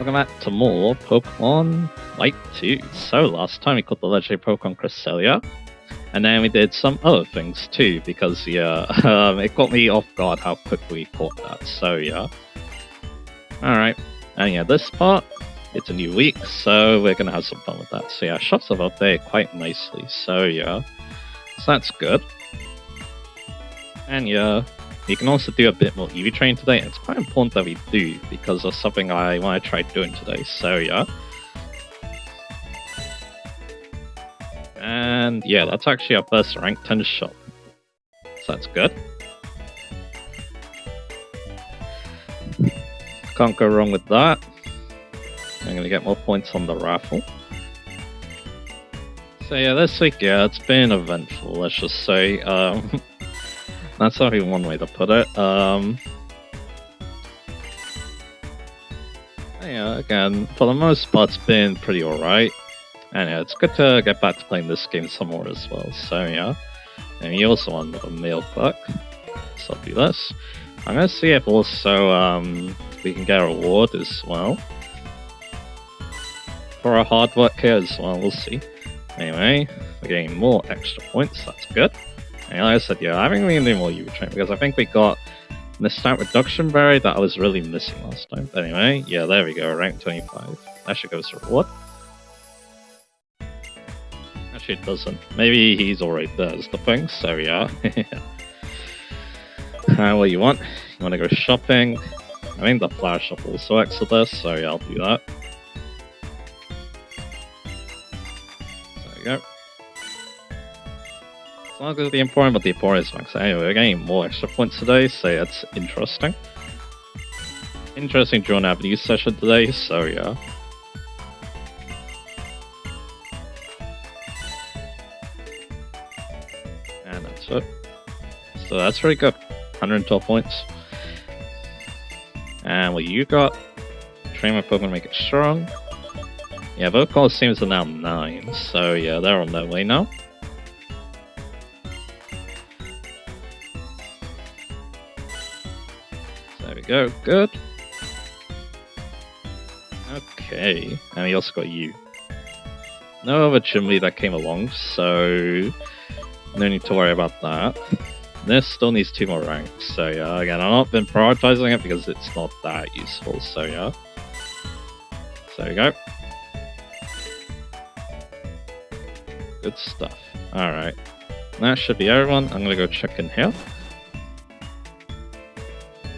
Welcome back to more Pokemon Light 2. So last time we caught the legendary Pokemon Cresselia, and then we did some other things too, because it caught me off guard how quickly we caught that, so yeah. Alright, and yeah, this part, it's a new week, so we're gonna have some fun with that. So yeah, shops have updated quite nicely, so yeah, so that's good. And yeah, you can also do a bit more EV train today, and it's quite important that we do, because of something I want to try doing today, so yeah. And yeah, that's actually our first rank 10 shop, so that's good. Can't go wrong with that. I'm gonna get more points on the raffle. So yeah, this week, yeah, it's been eventful, let's just say. That's only one way to put it. Yeah, again, for the most part, it's been pretty alright. And yeah, it's good to get back to playing this game some more as well, so yeah. And you also want a mail clerk, so I'll do this. I'm gonna see if also we can get a reward as well for our hard work here as well, we'll see. Anyway, we're getting more extra points, that's good. And like I said, yeah, I think we can do more UV train because I think we got the stat reduction berry that I was really missing last time. But anyway, yeah, there we go, rank 25. That should go as a reward. Actually, it doesn't. Maybe he's already there, is the thing, so yeah. What do you want? You want to go shopping? I think the flower shop also acts with this, so yeah, I'll do that. There we go. It's not going to be important, but the important is max. Anyway, we're getting more extra points today, so that's interesting. Interesting Drone Avenue session today, so yeah. And that's it. So that's very good. 112 points. And what you got? Train my Pokemon, make it strong. Yeah, both Coliseums are now 9, so yeah, they're on their way now. There we go, good. Okay, and we also got you. No other gym lead that came along, so no need to worry about that. This still needs 2 more ranks, so yeah, again, I've not been prioritizing it because it's not that useful, so yeah. So there we go. Good stuff. Alright. That should be everyone. I'm gonna go check in here.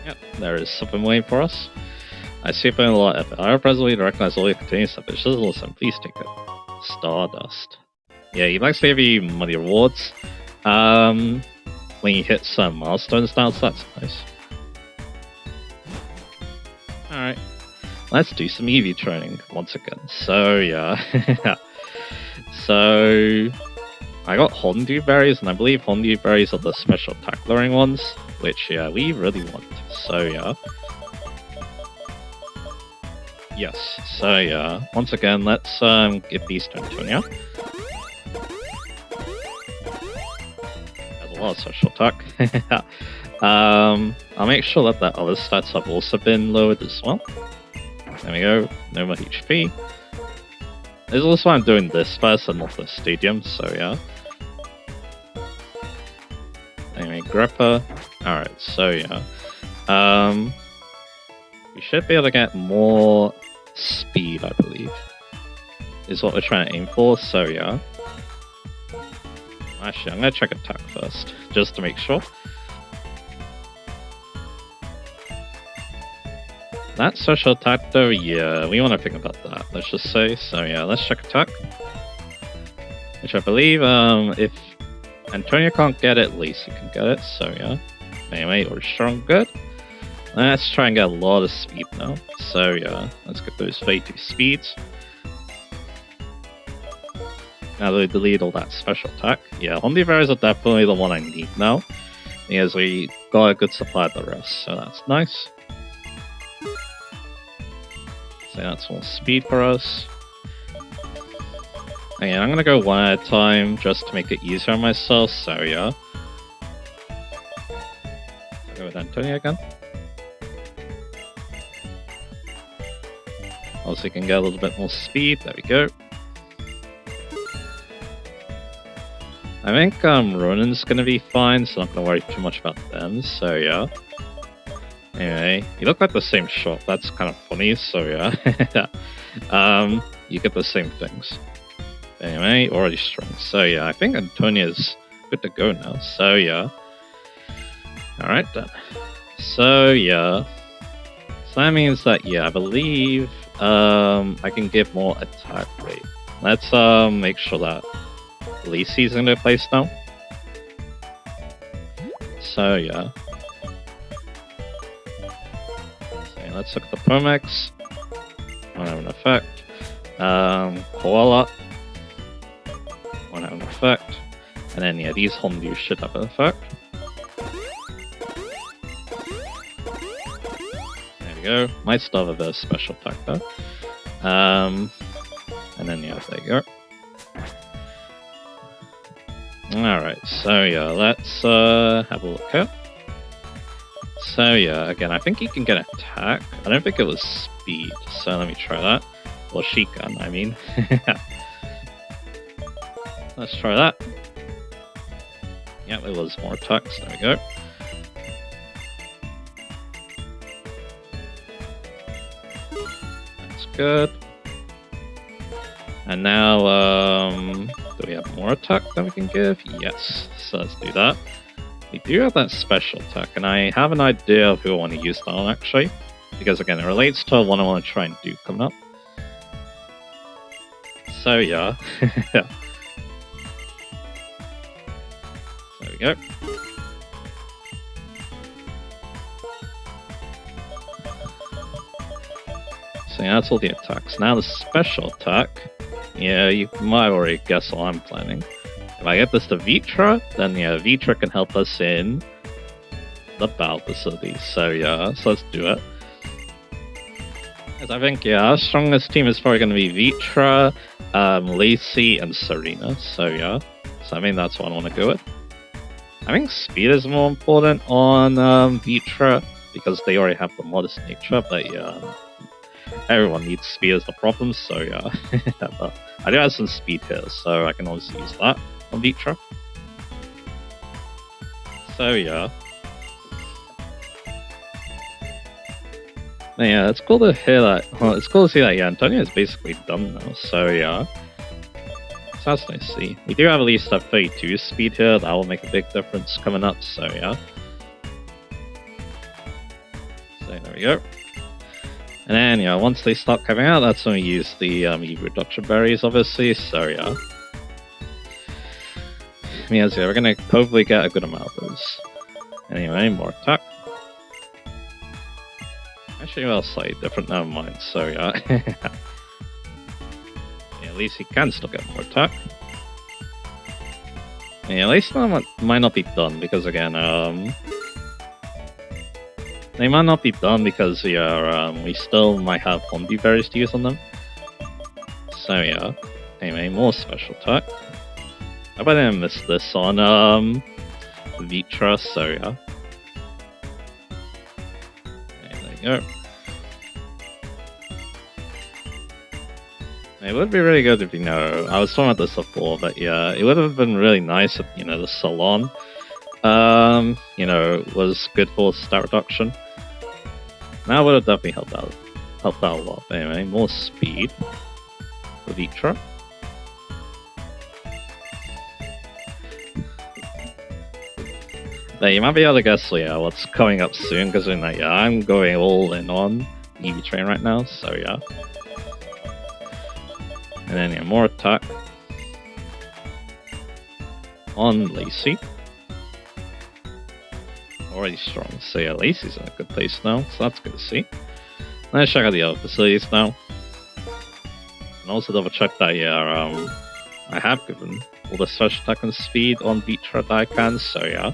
Yep, there is something waiting for us. I see a lot of it. I presently recognize all your containing stuff, but it's just awesome. Please take it. Stardust. Yeah, he likes to give you money rewards. When you hit some milestones now, so that's nice. Alright. Let's do some EV training once again. So yeah. So I got Hondu berries, and I believe Hondu berries are the special attack learning ones, which yeah, we really want. So yeah. Yes, so yeah. Once again, let's give these to Antonia. Has a lot of special attack. I'll make sure that the other stats have also been lowered as well. There we go, no more HP. This is also why I'm doing this first and not the stadium, so yeah. Anyway, Greppa. Alright, so yeah. We should be able to get more speed, I believe. Is what we're trying to aim for, so yeah. Actually, I'm gonna check attack first, just to make sure. That special attack though, yeah, we want to think about that, let's just say. So yeah, let's check attack. Which I believe, if Antonio can't get it, Lacey can get it, so yeah. Anyway, we're strong, good. Let's try and get a lot of speed now. So yeah, let's get those 32 speeds. Now that we delete all that special attack. Yeah, Hondu berries are definitely the one I need now, because we got a good supply of the rest, so that's nice. So that's more speed for us. Again, I'm gonna go one at a time just to make it easier on myself, so yeah. I'll go with Antonio again. Also, you can get a little bit more speed. There we go. I think Ronin's gonna be fine, so I'm not gonna worry too much about them. So yeah. Anyway, you look like the same shot. That's kind of funny. So yeah. You get the same things. Anyway, already strong. So yeah, I think Antonia's good to go now. So yeah. Alright then. So yeah. So that means that yeah, I believe I can give more attack rate. Let's make sure that Lacey's in their place now. So yeah. Let's look at the Pomex. Won't have an effect. Koala. Won't have an effect. And then yeah, these Hondu should have an effect. There we go. Might still have a bit of special attack though. And then yeah, there you go. Alright, so yeah, let's have a look here. So yeah, again, I think he can get attack. I don't think it was speed, so let me try that. Or she can, I mean. Let's try that. Yep, it was more attacks, there we go. That's good. And now, do we have more attack that we can give? Yes, so let's do that. We do have that special attack, and I have an idea of who I want to use that on, actually. Because, again, it relates to what I want to try and do coming up. So, yeah. There we go. So, yeah, that's all the attacks. Now, the special attack. Yeah, you might already guess what I'm planning. If I get this to Vitra, then yeah, Vitra can help us in the battle facility. So yeah, so let's do it. Because I think, yeah, our strongest team is probably going to be Vitra, Lacey, and Serena. So yeah, so I mean, that's what I want to go with. I think speed is more important on Vitra, because they already have the modest nature, but yeah, everyone needs speed as the problem, so yeah. But I do have some speed here, so I can always use that on Vitra. So yeah. But yeah, it's cool to hear that. Well, it's cool to see that, yeah, Antonio is basically done now, so yeah. So that's nice to see. We do have at least a 32 speed here, that will make a big difference coming up, so yeah. So there we go. And then, yeah, once they start coming out, that's when we use the EV reduction berries, obviously, so yeah. I mean, yeah, we're gonna hopefully get a good amount of those. Anyway, more attack. Actually, well, slightly different, never mind, so yeah. Yeah, at least he can still get more attack. Yeah, at least that might not be done, because again, they might not be done because, yeah, we still might have Hondu berries to use on them. So yeah, anyway, more special attack. I hope I didn't miss this on Vitra, so yeah. Okay, there you go. It would be really good if, you know, I was talking about this before, but yeah, it would have been really nice if, you know, the salon, you know, was good for stat reduction. That would have definitely helped out a lot. But anyway, more speed for Vitra. Now, you might be able to guess, yeah, what's coming up soon, because yeah, I'm going all in on EV Train right now, so yeah. And then, yeah, more attack on Lacey. Already strong, so yeah, Lacey's in a good place now, so that's good to see. Let's check out the other facilities now. And also double check that, yeah, I have given all the special attack and speed on Vitra that I can, so yeah.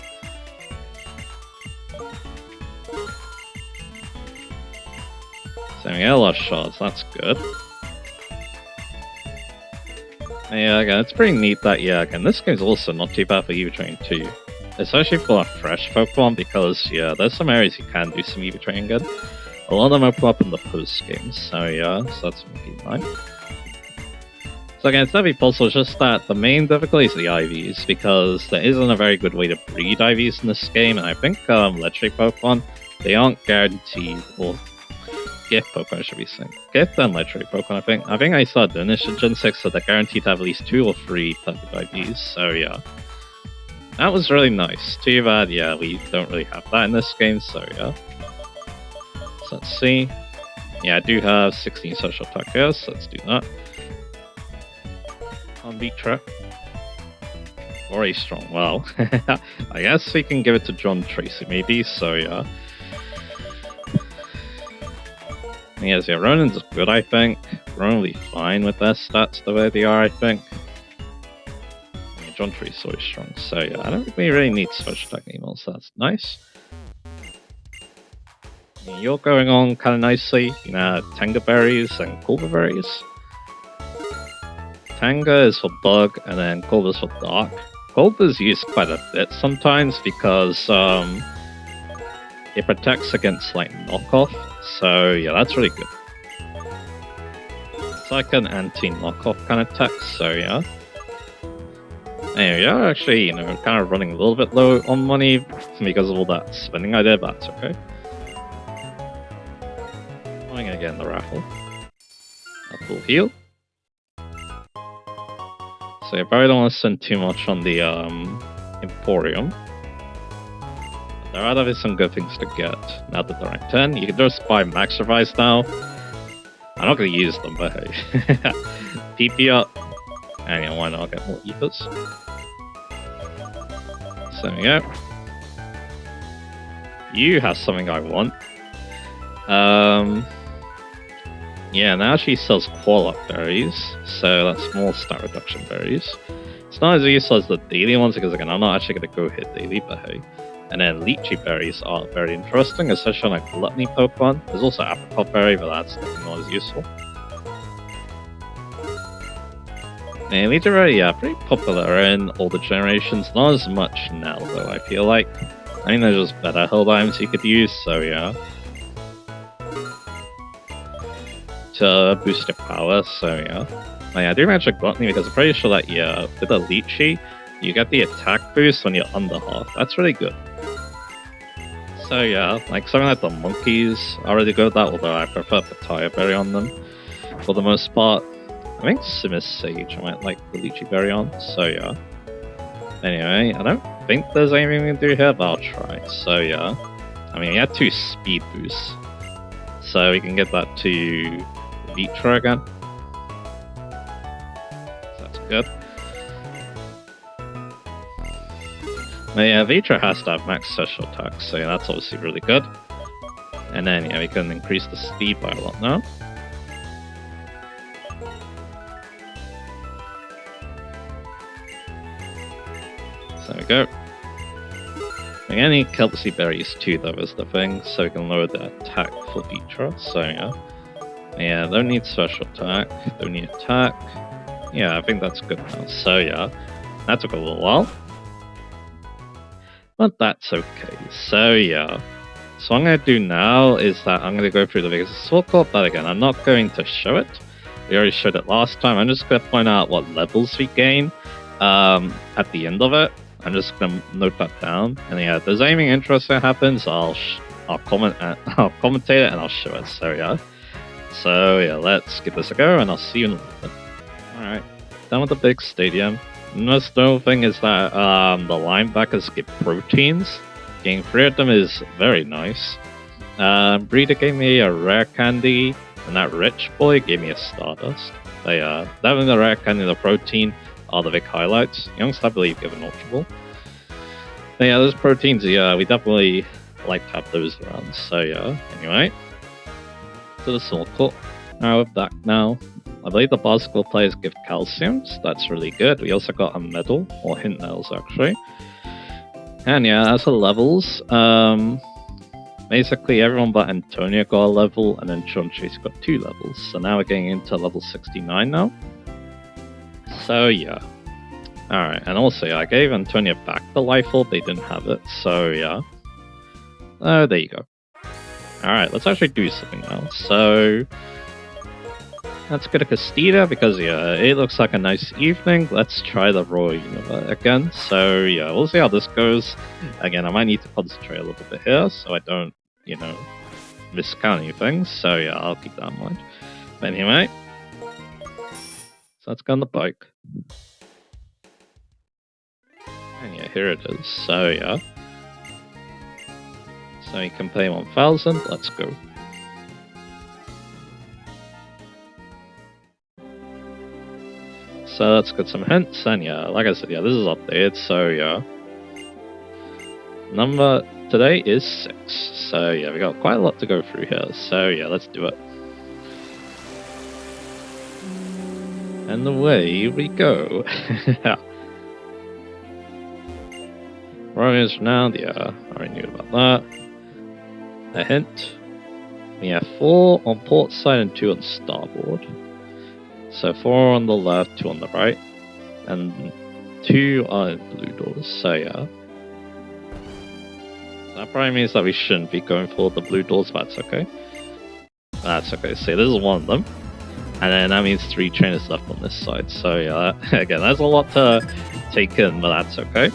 So we get a lot of shots, that's good. And yeah, again, it's pretty neat that, yeah, again, this game's also not too bad for EV Train too. Especially for a fresh Pokemon, because, yeah, there's some areas you can do some EV Training good. a lot of them open up in the post game, so yeah, so that's gonna be nice. So again, it's definitely possible, it's just that the main difficulty is the IVs, because there isn't a very good way to breed IVs in this game, and I think legendary Pokemon, they aren't guaranteed, or gift Pokemon should be saying. Gift and legendary Pokemon, I think. I think I saw doing this in Gen 6, so they're guaranteed to have at least 2 or 3 perfect IVs, so yeah. That was really nice. Too bad, yeah, we don't really have that in this game, so yeah. So let's see. Yeah, I do have 16 social attack here, so let's do that. On Vitra. Very strong. Well, I guess we can give it to John Tracy maybe, so yeah. Yes, yeah, Ronin's good, I think. Ronin will be fine with their stats the way they are, I think. Yeah, John Tracy's always strong, so yeah, I don't think we really need special attack anymore, so that's nice. Yeah, you're going on kind of nicely, you know, Tanga berries and Culver berries. Tanga is for bug, and then Culver is for dark. Culver is used quite a bit sometimes because it protects against like knockoff, so yeah, that's really good. It's like an anti-knockoff kind of tech, so yeah. Anyway, yeah, actually, you know, kind of running a little bit low on money because of all that spending I did, but that's okay. I'm gonna get in the raffle. A full heal. So I probably don't want to spend too much on the Emporium. There are definitely some good things to get now that they're at 10. You can just buy Max Revives now. I'm not going to use them, but hey. PP up. And you know, why not get more Ethers? So there we go. You have something I want. Yeah, now she sells Qualup berries, so that's more stat reduction berries. It's not as useful as the daily ones because again, I'm not actually going to go hit daily, but hey. And then Lychee berries are very interesting, especially on like Gluttony Pokemon. There's also Apricot berry, but that's definitely not as useful. And Lychee berry, yeah, pretty popular in older generations. Not as much now, though, I feel like. I think there's just better held items you could use, so yeah. To boost your power, so yeah. Oh, yeah, I do mention Gluttony because I'm pretty sure that, yeah, with a Lychee, you get the attack boost when you're under half. That's really good. So yeah, like something like the monkeys are really good at that, although I prefer Pitaya Berry on them for the most part. I think Simis Sage I might like the Lychee Berry on, so yeah. Anyway, I don't think there's anything we can do here, but I'll try. So yeah, I mean, we had 2 speed boosts, so we can get that to Vitra again. So that's good. But yeah, Vitra has to have max special attack, so yeah, that's obviously really good. And then yeah, we can increase the speed by a lot now. So there we go. We need Kelpsy berries too, though, is the thing, so we can lower the attack for Vitra. So yeah. Yeah, don't need special attack, don't need attack. Yeah, I think that's good now. So yeah, that took a little while. But that's okay. So yeah. So what I'm going to do now is that I'm going to go through the biggest Sword Corp, but again, I'm not going to show it. We already showed it last time. I'm just going to point out what levels we gain at the end of it. I'm just going to note that down. And yeah, if there's anything interesting that happens, I'll commentate it and I'll show it. So yeah. So yeah, let's give this a go and I'll see you in a little bit. Alright, done with the big stadium. The most notable thing is that the linebackers get proteins. Getting 3 of them is very nice. Breeder gave me a rare candy, and that rich boy gave me a Stardust. But yeah, having the rare candy and the protein are the big highlights. Youngst, I believe, give an Ultra Ball. But yeah, those proteins, yeah, we definitely like to have those around. So yeah, anyway. To the Sword Court. Now with that now. I believe the basketball players give calciums. That's really good. We also got a medal, or hint medals actually. And yeah, as for levels, basically everyone but Antonia got a level, and then Sean Chase got 2 levels. So now we're getting into level 69 now. So yeah. Alright, and also yeah, I gave Antonia back the life orb, they didn't have it, so yeah. Oh, there you go. Alright, let's actually do something now. So let's go to Castilla because yeah, it looks like a nice evening. Let's try the Royal Unova again. So yeah, we'll see how this goes. Again, I might need to concentrate a little bit here so I don't, you know, miscount anything. So yeah, I'll keep that in mind. But anyway, so let's go on the bike. And yeah, here it is. So yeah. So you can pay 1,000. Let's go. So let's get some hints, and yeah, like I said, yeah, this is updated, so yeah. Number today is 6, so yeah, we got quite a lot to go through here, so yeah, let's do it. And away we go. Royals renowned, yeah, I already knew about that. A hint. We have 4 on port side and 2 on starboard. So 4 on the left, 2 on the right, and 2 are in blue doors, so yeah. That probably means that we shouldn't be going for the blue doors, but that's okay. That's okay, so this is one of them. And then that means 3 trainers left on this side, so yeah, again, there's a lot to take in, but that's okay.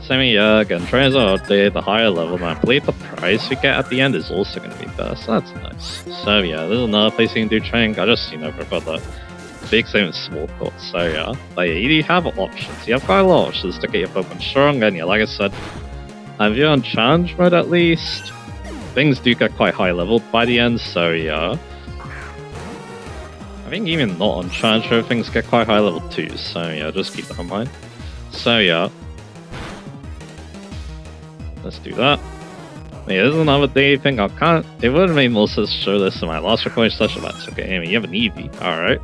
So yeah, again, trainers are updated, the higher level, and I believe the prize we get at the end is also going to be better, so that's nice. So yeah, there's another place you can do training. I just, prefer the big same as small courts, so yeah. But yeah, you do have options. You have quite a lot of options to get your Pokemon strong, and yeah, like I said, if you're on challenge mode at least, things do get quite high level by the end, so yeah. I think even not on challenge mode, things get quite high level too, so yeah, just keep that in mind. So yeah. Let's do that. Yeah, this is another day thing. It would have made more sense to show this in my last recording session, but that's okay. I mean, you have an Eevee, alright.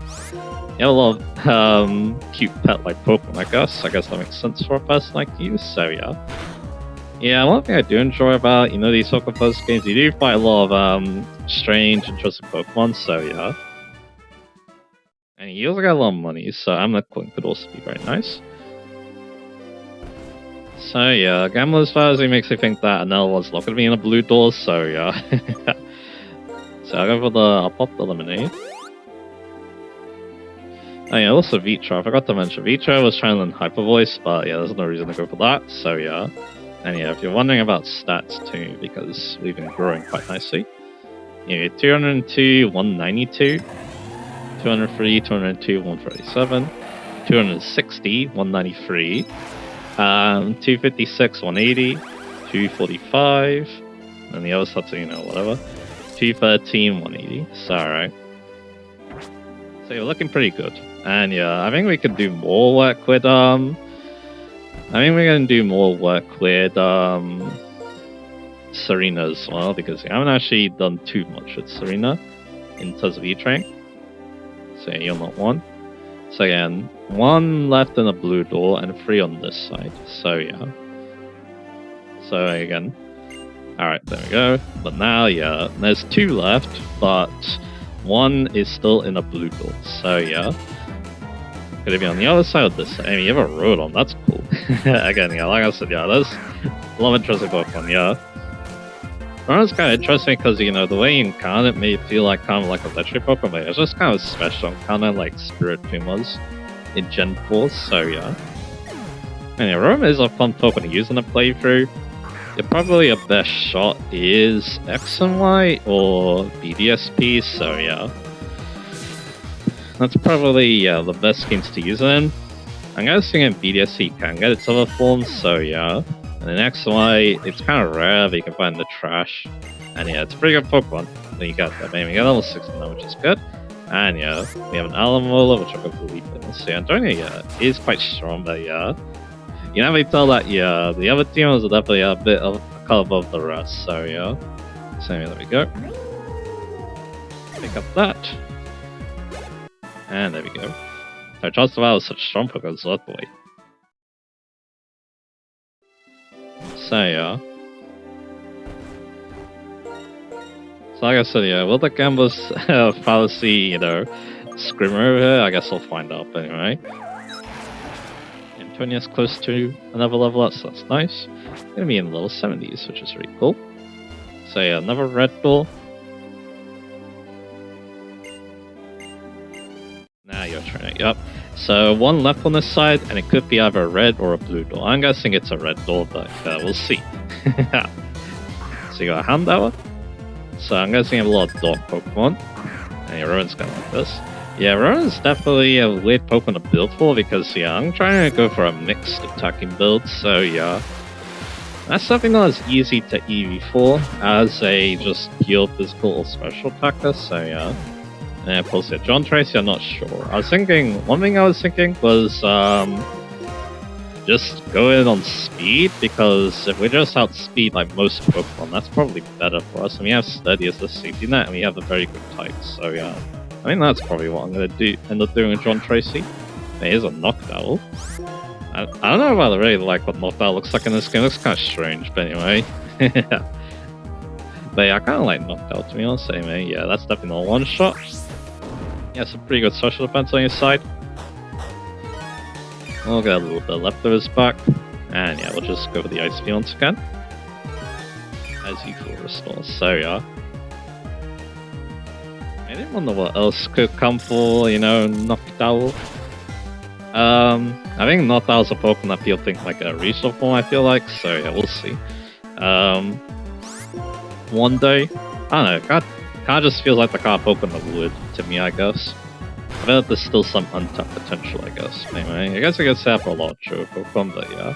You have a lot of cute pet-like Pokemon, I guess. I guess that makes sense for a person like you, so yeah. Yeah, one thing I do enjoy about, these Pokemon Focus games, you do fight a lot of strange, interesting Pokemon, so yeah. And you also got a lot of money, so Amulet Coin could also be very nice. So yeah, Gambler's Fallacy makes me think that another one's not going to be in a blue door, so yeah. So I'll pop the lemonade. Oh yeah, also Vitra, I forgot to mention, Vitra was trying to learn Hyper Voice, but yeah, there's no reason to go for that, so yeah. And yeah, if you're wondering about stats too, because we've been growing quite nicely. You get 202, 192, 203, 202, 137, 260, 193, 256, 180, 245, and the other stats, whatever. 213, 180. So alright. So you're looking pretty good. And yeah, I think we could do more work with I think we're gonna do more work with Serena as well, because I haven't actually done too much with Serena in terms of E-Train. So you're not one. So again, 1 left in a blue door and 3 on this side. So yeah. So again. Alright, there we go. But now, yeah, there's 2 left, but 1 is still in a blue door. So yeah. Could it be on the other side of this side? I mean, you have a road on, that's cool. Again, yeah, like I said, yeah, there's a lot of interesting Pokemon, yeah. It's kind of interesting because, the way you encounter it may feel like kind of like a legendary Pokemon, but it's just kind of special, kind of like Spirit Pumas in Gen 4, so yeah. And yeah, Rome is a fun Pokemon to use in a playthrough. Probably your best shot is X and Y or BDSP, so yeah. That's probably, the best schemes to use it in. I'm guessing in BDSP can get its other forms, so yeah. And then X and Y, it's kind of rare, but you can find the trash. And yeah, it's a pretty good Pokemon. Then you got that, maybe you got level 6 now, which is good. And yeah, we have an Alamola, which I can believe in. So yeah, Antonio, yeah, is quite strong, but yeah. You can definitely tell that, yeah, the other team was definitely a bit of a color above the rest, so yeah. So yeah, there we go. Pick up that. And there we go. So Charles Duval is such a strong Pokemon, so that's the way. So yeah. So like I said, yeah, will the Gambler's Fallacy, scream over here? I guess I'll find out anyway. Antonia's close to another level up, so that's nice. Gonna be in level 70s, which is really cool. So yeah, another red door. Now you're turning it up. So one left on this side, and it could be either a red or a blue door. I'm guessing it's a red door, but we'll see. So you got a Houndour. So I'm guessing you have a lot of dog Pokemon. And your Rowan's kind of like this. Yeah, Rowan's definitely a weird Pokemon to build for because, yeah, I'm trying to go for a mixed attacking build, so yeah. That's something not as easy to EV for as a just pure physical or special attacker, so yeah. And of course, yeah, John Tracy, I'm not sure. One thing I was thinking was just go in on speed, because if we just outspeed like most Pokemon, that's probably better for us. And we have Steady as the safety net, and we have a very good type, so yeah. I think that's probably what I'm going to end up doing with John Tracy. Here's a Noctowl. I don't know if I really like what Noctowl looks like in this game. It looks kind of strange, but anyway. But yeah, I kind of like Noctowl, to be honest. Anyway, yeah, that's definitely not a one-shot. Yeah, some pretty good social defense on your side. We'll get a little bit of leftovers back. And yeah, we'll just go with the Ice Beam once again. As usual, restore. So yeah. I didn't wonder what else could come for, you know, Noctowl. I think Noctowl's a Pokemon that people think like a regional form, I feel like, so yeah, we'll see. One day, I don't know, kinda just feels like the kind of Pokemon that would, to me, I guess. I feel like there's still some untapped potential, I guess. Anyway, I guess I could set up for a lot of true Pokemon, but yeah.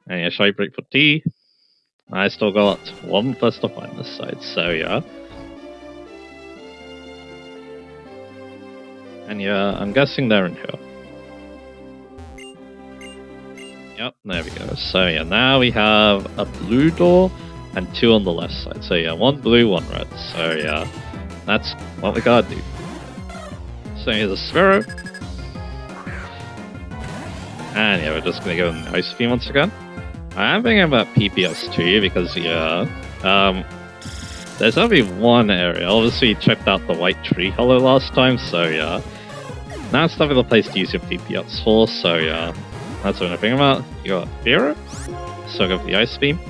And yeah, Shy Break for T. I still got one plus to find this side, so yeah. And yeah, I'm guessing they're in here. Yep, there we go. So yeah, now we have a blue door and two on the left side. So yeah, one blue, one red. So yeah, that's what we gotta do. So here's a Sphero. And yeah, we're just gonna go in the Ice Beam once again. I am thinking about PPS too, because yeah, there's only one area. Obviously, you checked out the White Tree Hollow last time, so yeah. Now it's definitely the place to use your PPS for, so yeah. That's what I'm thinking about. You got Fearow, so go for the Ice Beam.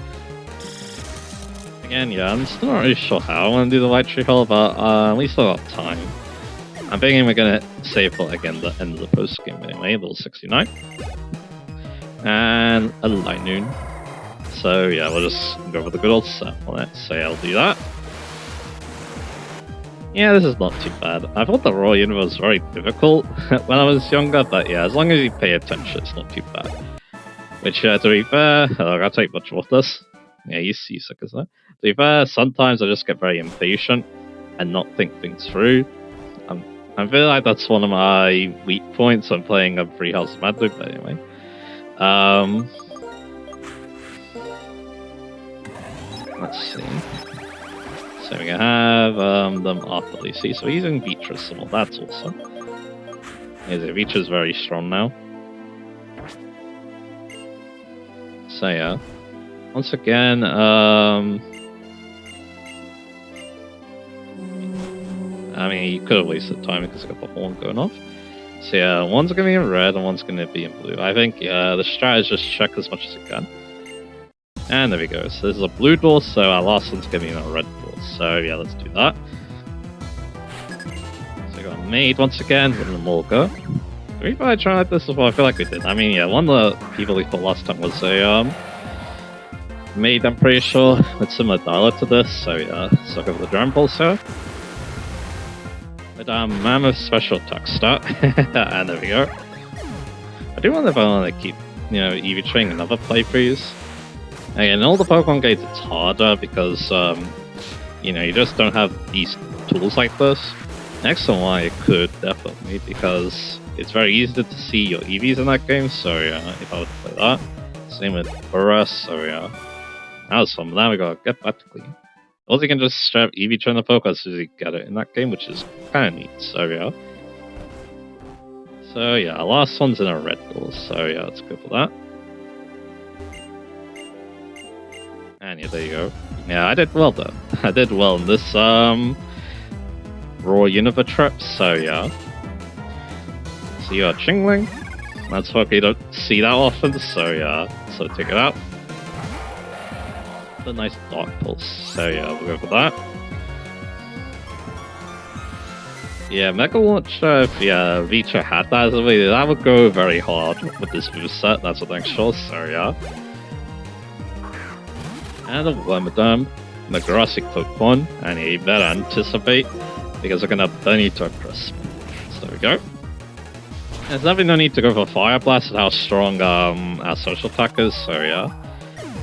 Again, yeah, I'm still not really sure how I want to do the White Tree Hollow, but we still got time. I'm thinking we're gonna save for again the end of the post game anyway, level 69. And a Linoon. So yeah, we'll just go for the good old set on it. So yeah, I'll do that. Yeah, this is not too bad. I thought the Royal Unova was very difficult when I was younger, but yeah, as long as you pay attention, it's not too bad. Which, to be fair, I gotta take much with this. Yeah, you suck, isn't it? To be fair, sometimes I just get very impatient and not think things through. I feel like that's one of my weak points when playing a Free House of Madloop, but anyway. Let's see. So we can have them after they see. So we're using Beatrice, well, that's awesome. Beatrice is very strong now. So yeah. Once again, I mean, you could have wasted time because I got the horn going off. So yeah, one's going to be in red and one's going to be in blue. I think the strat is just check as much as you can. And there we go. So this is a blue door, so our last one's going to be in a red door. So yeah, let's do that. So we got a Maid once again with an Amolga. Did we probably try like this before? I feel like we did. I mean, yeah, one of the people we fought last time was a Maid, I'm pretty sure, with similar dialogue to this. So yeah, let's look over the Dragon Ball here. With our Mammoth special attack stat. And there we go. I do wonder if I want to keep, you know, EV training another playthroughs. Again, in all the Pokemon games, it's harder because, you know, you just don't have these tools like this. Next one, I could definitely, because it's very easy to see your EVs in that game, so yeah, if I would play that. Same with Burras, so yeah. That was fun, but now we gotta get back to clean. Also, you can just straight up EV train the Pokemon as soon as you get it in that game, which is kind of neat, so yeah. So yeah, our last one's in a red door, so yeah, let's go for that. And yeah, there you go. Yeah, I did well though. I did well in this Royal Unova trip, so yeah. So you got Chingling. That's what you don't see that often, so yeah. So take it out. a nice Dark Pulse. So yeah, we'll go for that. Yeah, Mega Launcher, if Vitra had that as a way, that would go very hard with this moveset, that's what I'm sure, so yeah. And a Wormadam, Magrossi Pokemon, and you better anticipate, because we're gonna burn you to a crisp. So there we go. There's definitely no need to go for Fire Blast at how strong our social attack is, so yeah.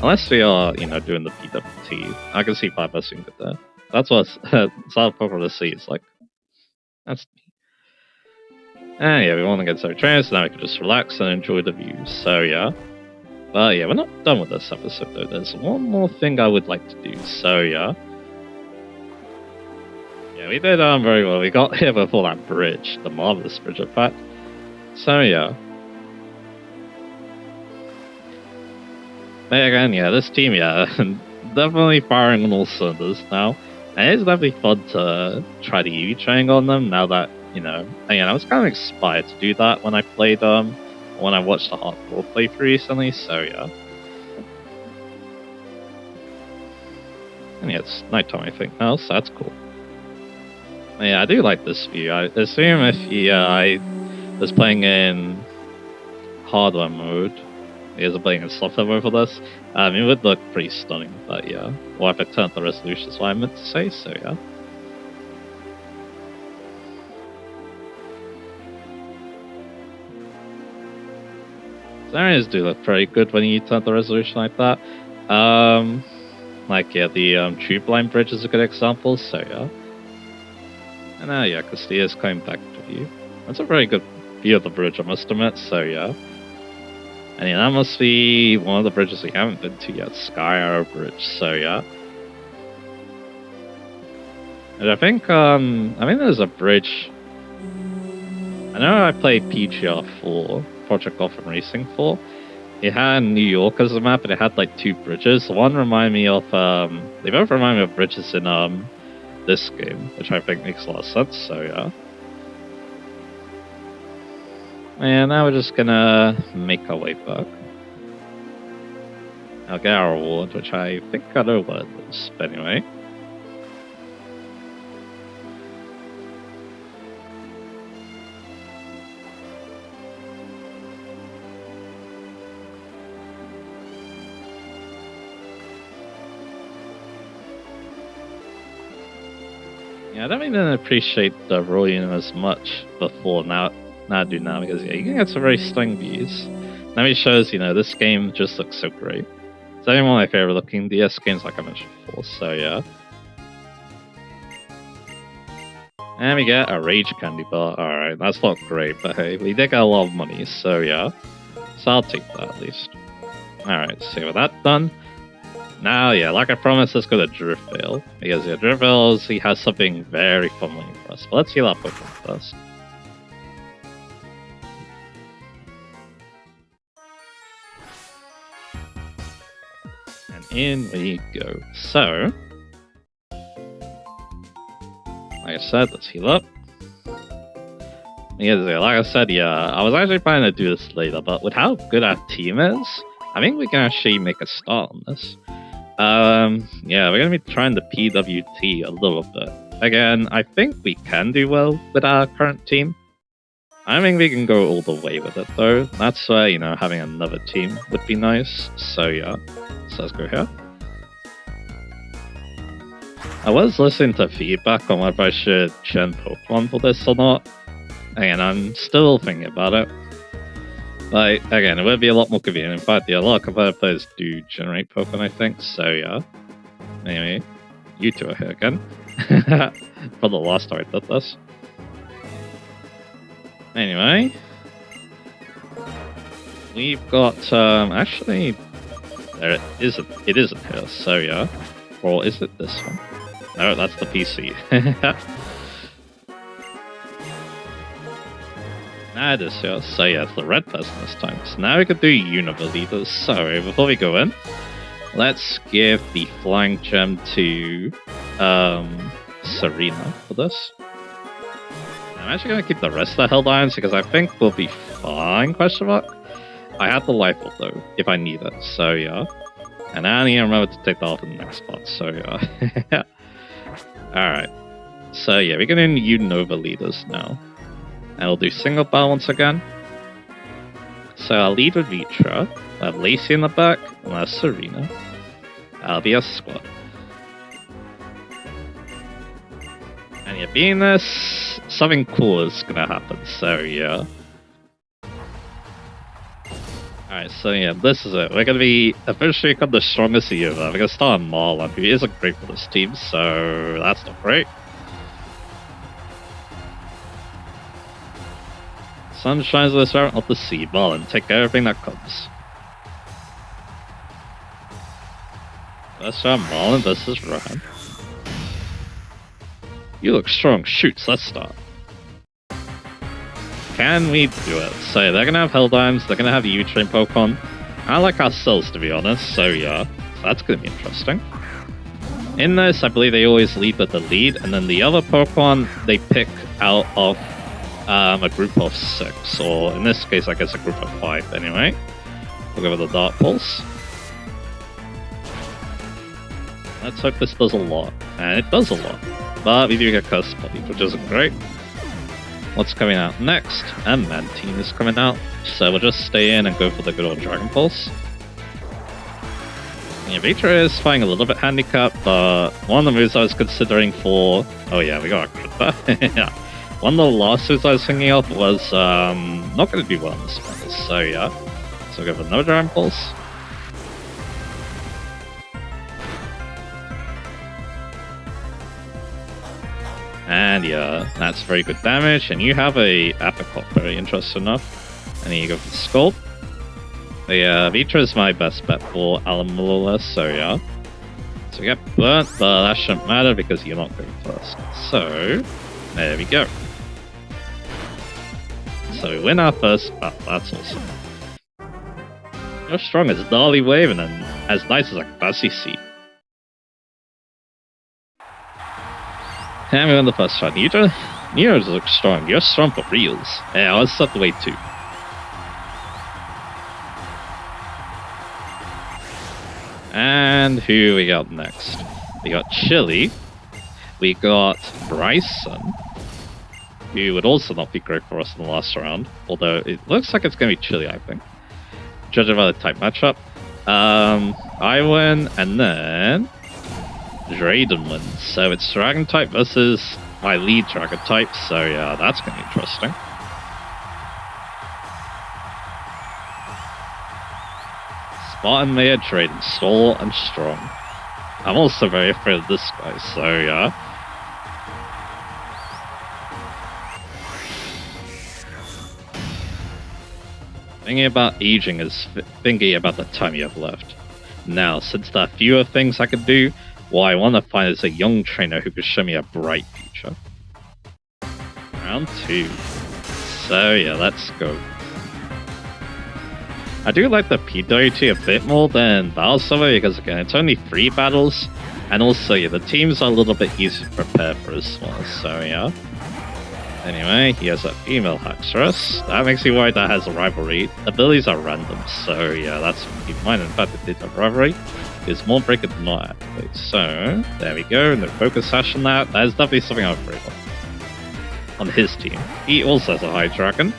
Unless we are, doing the PWT. I can see Fire Blast being good there. That's what it's our Pokemon to see, it's like, that's and yeah, we want to get so trained, so now we can just relax and enjoy the views, so yeah. But yeah, we're not done with this episode though, there's one more thing I would like to do, so yeah. Yeah, we did very well, we got here before that bridge, the marvelous bridge in fact. So yeah. But again, yeah, this team, yeah, definitely firing on all cylinders now. And it's definitely fun to try the UV training on them now that, again, I was kind of inspired to do that when I played, when I watched the hardcore playthrough recently, so yeah. And yeah, it's nighttime I think now, so that's cool. But yeah, I do like this view. I assume if I was playing in hardware mode, because I'm playing in software mode for this, it would look pretty stunning, but yeah. Or if I turn up the resolution is what I meant to say, so yeah. The areas do look pretty good when you turn up the resolution like that. Like, yeah, the Tube Line Bridge is a good example, so yeah. And now, yeah, Castilla's coming back to view. That's a very good view of the bridge, I must admit, so yeah. And yeah, that must be one of the bridges we haven't been to yet, Sky Arrow Bridge, so yeah. And I think there's a bridge. I know I played PGR 4, Project Gotham Racing 4. It had New York as a map, and it had like two bridges. One reminded me of, they both remind me of bridges in this game, which I think makes a lot of sense, so yeah. And now we're just gonna make our way back. I'll get our reward, which I think I know what it is, but anyway. Yeah, I don't even appreciate the Royal Unova as much before now I do now, because yeah, you can get some very stunning views. Now it shows, this game just looks so great. It's definitely one of my favorite looking DS games, like I mentioned before, so yeah. And we get a Rage Candy Bar. Alright, that's not great, but hey, we did get a lot of money, so yeah. So I'll take that at least. Alright, so with that done. Now, yeah, like I promised, let's go to Driftvale. Because, yeah, Driftvale, he has something very fun waiting for us. But let's heal our Pokemon first. And in we go. So, like I said, let's heal up. Yeah, like I said, yeah, I was actually planning to do this later, but with how good our team is, I think we can actually make a start on this. Yeah, we're gonna be trying the PWT a little bit. Again, I think we can do well with our current team. I think we can go all the way with it though. That's where, having another team would be nice. So yeah, so let's go here. I was listening to feedback on whether I should gen Pokemon for this or not. Again, I'm still thinking about it. Like, again, it would be a lot more convenient. In fact, yeah, a lot of competitive players do generate Pokemon, I think, so yeah. Anyway, you two are here again. For the last time I did this. Anyway. We've got, actually, it isn't here, so yeah. Or is it this one? No, that's the PC. It is here, so yeah, it's the red person this time. So now we can do Unova leaders. So before we go in, let's give the flying gem to Serena for this. I'm actually going to keep the rest of the held irons because I think we'll be fine, question mark. I have the life orb though, if I need it, so yeah. And I need to remember to take that off in the next part, so yeah. Alright. So yeah, we're getting Unova leaders now. And we'll do single battle once again. So I'll lead with Vitra. I'll have Lacey in the back, and I'll have Serena. That'll be a squad. And yeah, being this, something cool is gonna happen, so yeah. Alright, so yeah, this is it. We're gonna be officially become the strongest Unova. We're gonna start on Marlon, who isn't great for this team, so that's not great. Sun shines this round of the sea, Marlon. Take everything that comes. First round, Marlon versus Rohan. You look strong. Shoots, let's start. Can we do it? So they're gonna have Helldimes, they're gonna have U-Train Pokemon. I like ourselves, to be honest, so yeah. So that's gonna be interesting. In this, I believe they always lead with the lead, and then the other Pokemon they pick out of a group of 6, or in this case, I guess a group of 5 anyway. We'll go with the Dark Pulse. Let's hope this does a lot. And it does a lot. But we do get Curse Body, which isn't great. What's coming out next? And Mantine is coming out. So we'll just stay in and go for the good old Dragon Pulse. Yeah, Vitra is fighting a little bit handicapped, but one of the moves I was considering for... Oh yeah, we got a crit. Yeah. One of the last moves I was thinking of was not going to do well in this battle, so yeah. So we'll go for no Dragon Pulse. And yeah, that's very good damage, and you have a Apricot, very interesting enough. And then you go for the Sculpt. But yeah, Vitra is my best bet for Alamalola, so yeah. So we get burnt, but that shouldn't matter because you're not going first. So, there we go. So we win our first battle, that's awesome. You're strong as Darly Wave and then as nice as a Classy Seed. And we won the first round. You look strong. You're strong for reals. Yeah, I was set the way too. And who we got next? We got Chili. We got Bryson, who would also not be great for us in the last round. Although it looks like it's going to be Chili, I think. Judging by the type matchup. I win, and then Drayden wins. So it's Dragon type versus my lead Dragon type. So yeah, that's going to be interesting. Spartan Mayor Drayden, tall and strong. I'm also very afraid of this guy, so yeah. Thinking about aging is thinking about the time you have left. Now, since there are fewer things I could do, what I want to find is a young trainer who could show me a bright future. Round 2. So yeah, let's go. I do like the PWT a bit more than Battle Server because again, it's only 3 battles, and also yeah, the teams are a little bit easier to prepare for as well, so yeah. Anyway, he has a female Haxorus. That makes me worry that has a rivalry. Abilities are random, so yeah, that's something to keep in mind. In fact, it did have rivalry. It's more break it than not activate. So, there we go, no focus sash on that. That is definitely something I'm afraid of. On his team. He also has a high dragon.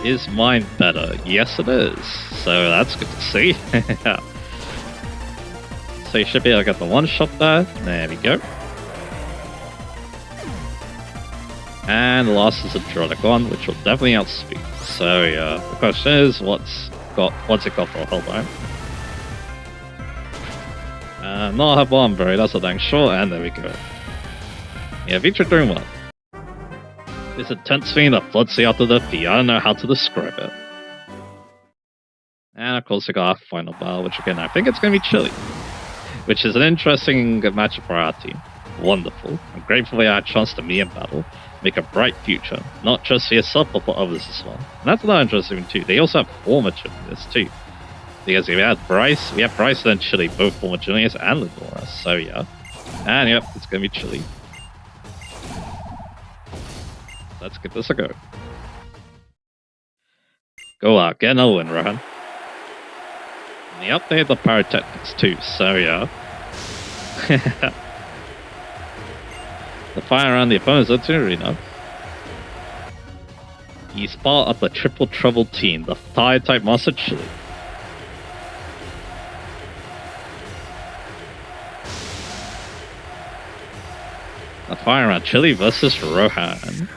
Is mine better? Yes, it is. So that's good to see. So you should be able to get the one shot there. There we go. And the last is a Dronicon, which will definitely outspeed. So yeah, the question is, what's it got for a Helldive? Not have one, bro. That's a dang short, and there we go. Yeah, Vitra doing well. This intense feeling that floods you after defeat. I don't know how to describe it. And of course we got our final battle, which again I think it's going to be Chili, which is an interesting matchup for our team. Wonderful. I'm grateful we had a chance to meet in battle, make a bright future, not just for yourself but for others as well. And that's another interesting too. They also have former Chilius too, because we had Bryce and Chili, both former Chilius and Lidora. So yeah, and yep, it's going to be Chili. Let's give this a go. Go out, get another win, Rohan. And they updated the pyrotechnics too, so yeah. The fire around the opponent's arena. He's part of the Triple Trouble team, the Fire-type Master Chili. The fire around Chili versus Rohan.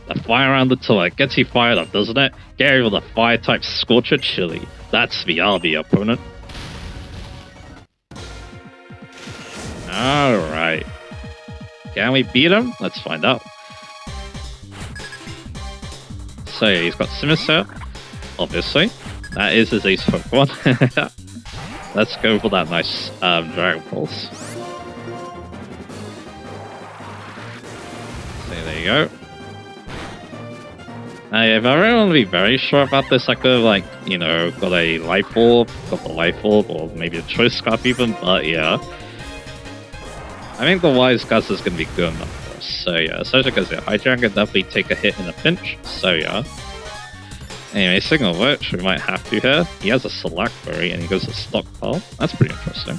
The fire around the toilet gets you fired up, doesn't it? Gary with a Fire-type Scorcher Chili. That's the RB opponent. Alright. Can we beat him? Let's find out. So yeah, he's got Simiser, obviously. That is his ace Pokemon. Let's go for that nice Dragon Pulse. So there you go. Now, if I really want to be very sure about this, I could have, like, you know, got a Life Orb, or maybe a Choice Scarf even, but yeah. I think the Wise Guess is going to be good enough for us, so yeah. Especially because Hydreigon can definitely take a hit in a pinch, so yeah. Anyway, Signal Witch, we might have to here. He has a Select Berry and he goes to Stockpile. That's pretty interesting.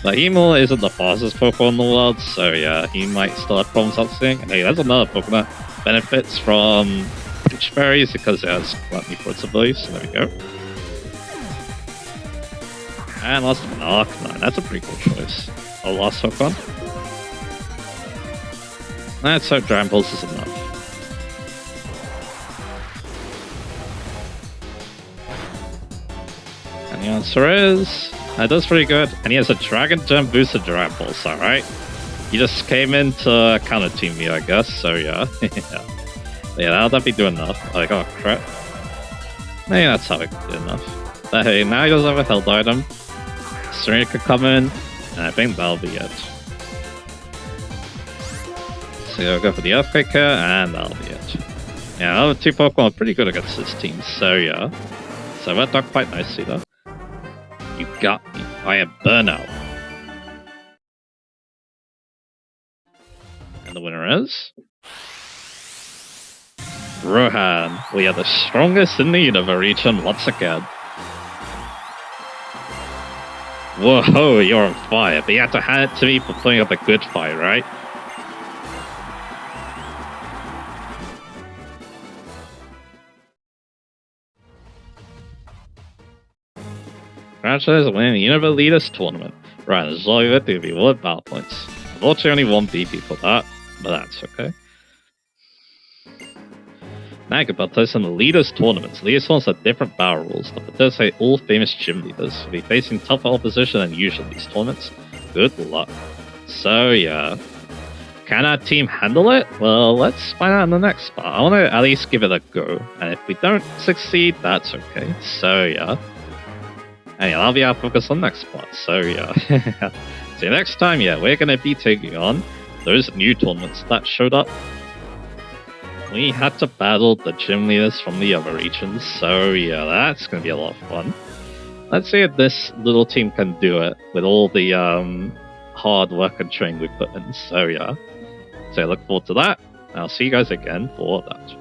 But Hemel isn't the fastest Pokemon in the world, so yeah, he might still have problems outsing. And hey, that's another Pokemon that benefits from Peach Berries because it has Gluttony for its abilities, so there we go. And last of an Arcanine, that's a pretty cool choice. Our last Pokemon. Let's hope Dragon Pulse is enough. And the answer is... that does pretty good. And he has a Dragon Gem boosted Dragon Pulse, alright? He just came in to counter team me, I guess, so yeah. Yeah, that'll definitely do enough. Like, oh crap. Maybe that's how it did enough. But hey, now he doesn't have a held item. Serena could come in, and I think that'll be it. So I'll go for the Earthquake here, and that'll be it. Yeah, the other two Pokemon are pretty good against this team, so yeah. So that done quite nicely though. You got me. I am Burnout. And the winner is... Rohan. We are the strongest in the Unova region once again. Whoa, you're on fire, but you have to hand it to me for putting up a good fight, right? Congratulations on winning the Unova Leaders Tournament. Right, this is all you have to do, be worth battle points. Unfortunately, only one BP for that, but that's okay. Now you can participate in the Leaders Tournaments. Leaders Tournaments have different battle rules. To participate, all famous gym leaders will be facing tougher opposition than usual in these tournaments. Good luck. So yeah. Can our team handle it? Well, let's find out in the next part. I want to at least give it a go. And if we don't succeed, that's okay. So yeah. And yeah, that'll be our focus on the next part. So yeah. So next time, yeah, we're going to be taking on those new tournaments that showed up. We had to battle the gym leaders from the other regions, so yeah, that's going to be a lot of fun. Let's see if this little team can do it with all the hard work and training we put in, so yeah. So I look forward to that. I'll see you guys again for that.